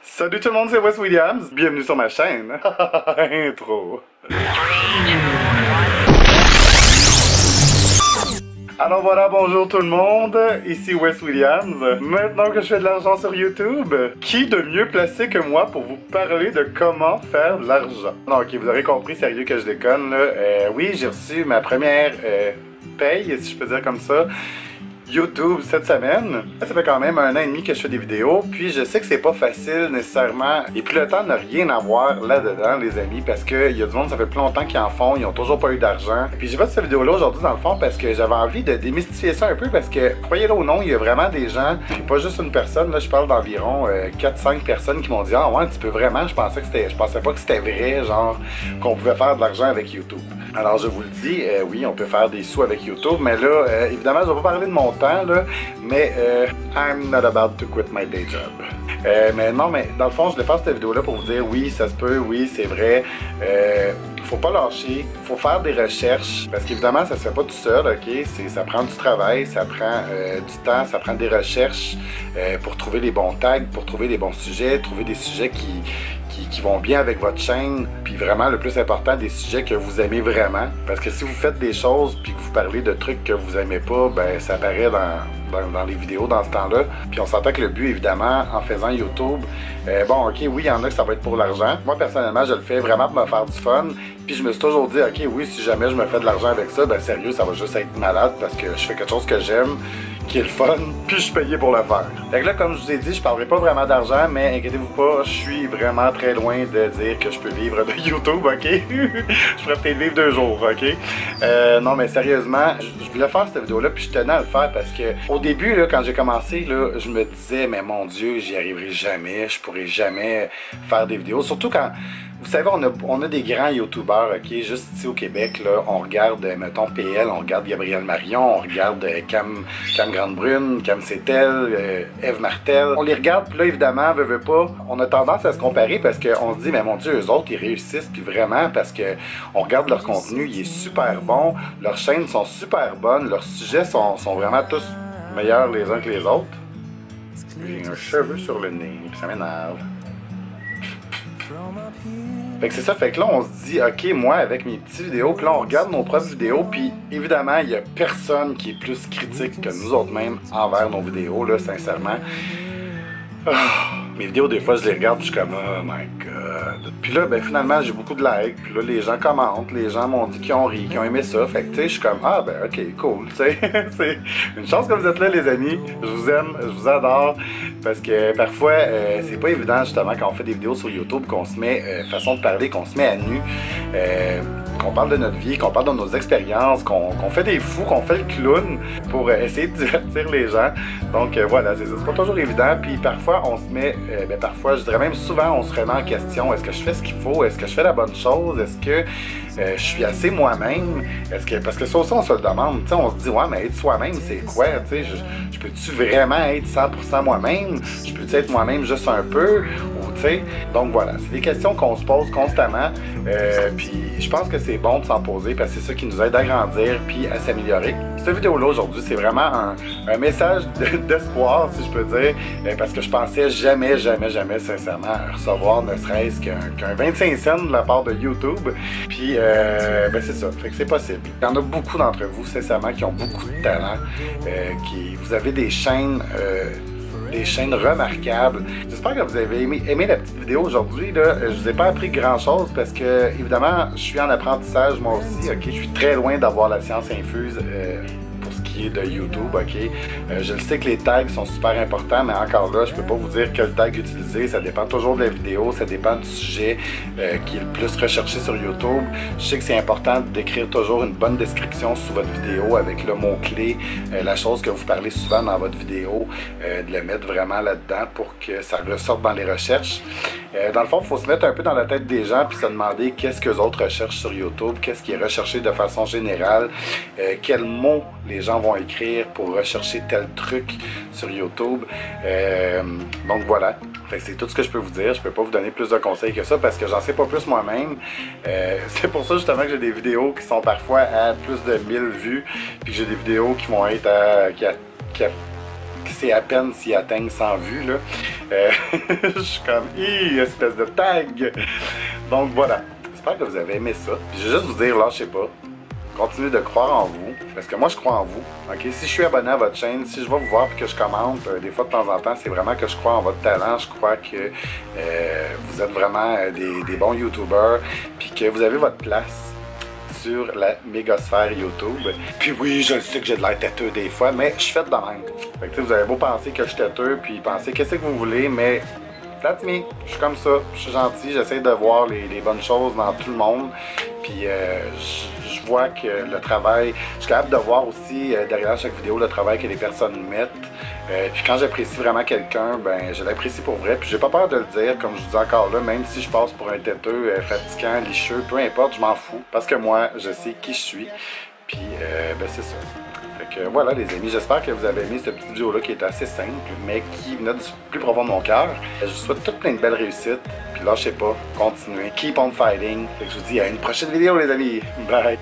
Salut tout le monde, c'est Wes Williams. Bienvenue sur ma chaîne. Intro. Alors voilà, bonjour tout le monde, ici Wes Williams. Maintenant que je fais de l'argent sur YouTube, qui de mieux placé que moi pour vous parler de comment faire de l'argent? Non, ok, vous aurez compris, sérieux que je déconne là. Oui, j'ai reçu ma première paye, si je peux dire comme ça, YouTube cette semaine. Ça fait quand même 1 an et demi que je fais des vidéos, puis je sais que c'est pas facile nécessairement, et puis le temps n'a rien à voir là-dedans, les amis, parce que y a du monde, ça fait plus longtemps qu'ils en font, ils ont toujours pas eu d'argent. Puis j'ai fait cette vidéo-là aujourd'hui dans le fond parce que j'avais envie de démystifier ça un peu, parce que, croyez-le ou non, il y a vraiment des gens, puis pas juste une personne, là je parle d'environ 4-5 personnes qui m'ont dit « Ah ouais, tu peux vraiment? Je pensais pas que c'était vrai, genre, qu'on pouvait faire de l'argent avec YouTube. » Alors je vous le dis, oui, on peut faire des sous avec YouTube, mais là, évidemment, je vais pas parler de mon temps, là, mais I'm not about to quit my day job. Mais non, mais dans le fond, je voulais faire cette vidéo-là pour vous dire, oui, ça se peut, oui, c'est vrai. Faut pas lâcher, faut faire des recherches, parce qu'évidemment, ça se fait pas tout seul, ok? Ça prend du travail, ça prend du temps, ça prend des recherches pour trouver les bons tags, pour trouver les bons sujets, trouver des sujets qui vont bien avec votre chaîne, puis vraiment le plus important, des sujets que vous aimez vraiment. Parce que si vous faites des choses puis que vous parlez de trucs que vous aimez pas, ben ça apparaît dans les vidéos dans ce temps-là. Puis on s'entend que le but, évidemment, en faisant YouTube, bon, ok, oui, il y en a que ça va être pour l'argent. Moi, personnellement, je le fais vraiment pour me faire du fun. Puis je me suis toujours dit, ok, oui, si jamais je me fais de l'argent avec ça, ben sérieux, ça va juste être malade parce que je fais quelque chose que j'aime, qui est le fun, puis je suis payé pour le faire. Fait que là, comme je vous ai dit, je parlerai pas vraiment d'argent, mais inquiétez-vous pas, je suis vraiment très loin de dire que je peux vivre de YouTube, ok? Je pourrais peut-être vivre 2 jours, ok? Non, mais sérieusement, je voulais faire cette vidéo-là, puis je tenais à le faire parce que au début, là, quand j'ai commencé, là, je me disais, mais mon Dieu, j'y arriverai jamais, je pourrai jamais faire des vidéos, surtout quand... Vous savez, on a des grands youtubeurs, ok, juste ici au Québec, là, on regarde, mettons, PL, on regarde Gabriel Marion, on regarde Cam Grande-Brune, Cam Setel, Eve Martel. On les regarde, puis là, évidemment, veut pas, on a tendance à se comparer parce qu'on se dit, mais mon Dieu, eux autres, ils réussissent, puis vraiment, parce que on regarde leur contenu, il est super bon, leurs chaînes sont super bonnes, leurs sujets sont vraiment tous meilleurs les uns que les autres. J'ai un cheveu sur le nez, puis ça m'énerve. Fait que c'est ça, fait que là on se dit, ok, moi avec mes petites vidéos, puis là on regarde nos propres vidéos, puis évidemment il y a personne qui est plus critique que nous autres mêmes envers nos vidéos, là, sincèrement. Mes vidéos, des fois, je les regarde, puis je suis comme, oh my god. Puis là, ben finalement, j'ai beaucoup de likes, puis là, les gens commentent, les gens m'ont dit qu'ils ont ri, qu'ils ont aimé ça. Fait que, tu sais, je suis comme, ah ben ok, cool, tu sais. C'est une chance que vous êtes là, les amis. Je vous aime, je vous adore. Parce que parfois, c'est pas évident, justement, quand on fait des vidéos sur YouTube, qu'on se met, façon de parler, qu'on se met à nu. Qu'on parle de notre vie, qu'on parle de nos expériences, qu'on fait des fous, qu'on fait le clown pour essayer de divertir les gens. Donc voilà, c'est pas toujours évident. Puis parfois, on se met, parfois, je dirais même souvent, on se remet en question. Est-ce que je fais ce qu'il faut? Est-ce que je fais la bonne chose? Est-ce que je suis assez moi-même? Parce que ça aussi, on se le demande. T'sais, on se dit, ouais, mais être soi-même, c'est quoi? T'sais, je peux-tu vraiment être 100% moi-même? Je peux-tu être moi-même juste un peu? Donc voilà, c'est des questions qu'on se pose constamment. Puis je pense que c'est bon de s'en poser parce que c'est ça qui nous aide à grandir puis à s'améliorer. Cette vidéo-là aujourd'hui, c'est vraiment un message d'espoir, si je peux dire, parce que je pensais jamais, sincèrement, recevoir ne serait-ce qu'un 25 cents de la part de YouTube. Puis c'est ça, fait que c'est possible. Il y en a beaucoup d'entre vous, sincèrement, qui ont beaucoup de talent, vous avez des chaînes remarquables. J'espère que vous avez aimé la petite vidéo aujourd'hui. Je vous ai pas appris grand chose parce que, évidemment, je suis en apprentissage moi aussi. Ok, je suis très loin d'avoir la science infuse pour ce qui est de YouTube. Ok, je le sais que les tags sont super importants, mais encore là, je peux pas vous dire quel tag utiliser. Ça dépend toujours de la vidéo, ça dépend du sujet qui est le plus recherché sur YouTube. Je sais que c'est important d'écrire toujours une bonne description sous votre vidéo avec le mot-clé, la chose que vous parlez souvent dans votre vidéo, de le mettre vraiment là-dedans pour que ça ressorte dans les recherches. Dans le fond, il faut se mettre un peu dans la tête des gens puis se demander qu'est-ce que les autres recherchent sur YouTube, qu'est-ce qui est recherché de façon générale, quels mots les gens vont écrire pour rechercher tel truc sur YouTube. Donc voilà. C'est tout ce que je peux vous dire. Je peux pas vous donner plus de conseils que ça parce que j'en sais pas plus moi-même. C'est pour ça justement que j'ai des vidéos qui sont parfois à plus de 1000 vues, puis que j'ai des vidéos qui vont être à... c'est à peine s'ils atteignent 100 vues, là. Je suis comme, espèce de tag. Donc voilà, j'espère que vous avez aimé ça. Puis je vais juste vous dire, lâchez pas. Continuez de croire en vous, parce que moi je crois en vous. Ok, si je suis abonné à votre chaîne, si je vais vous voir et que je commente, des fois de temps en temps, c'est vraiment que je crois en votre talent. Je crois que vous êtes vraiment des bons YouTubers, puis que vous avez votre place sur la mégosphère YouTube. Puis oui, je sais que j'ai de l'air têteux des fois, mais je suis fait de même. Fait que vous avez beau penser que je suis têteux, puis penser qu'est-ce que vous voulez, mais that's me. Je suis comme ça, je suis gentil, j'essaie de voir les bonnes choses dans tout le monde. Puis je vois que le travail, je suis capable de voir aussi derrière chaque vidéo le travail que les personnes mettent. Puis quand j'apprécie vraiment quelqu'un, ben je l'apprécie pour vrai. Puis j'ai pas peur de le dire, comme je vous dis encore là, même si je passe pour un têteux, fatigant, licheux, peu importe, je m'en fous. Parce que moi, je sais qui je suis. Puis ben c'est ça. Fait que voilà les amis, j'espère que vous avez aimé cette petite vidéo là qui est assez simple, mais qui venait du plus profond de mon cœur. Je vous souhaite toutes plein de belles réussites. Puis lâchez pas, continuez, keep on fighting. Fait que je vous dis à une prochaine vidéo les amis. Bye!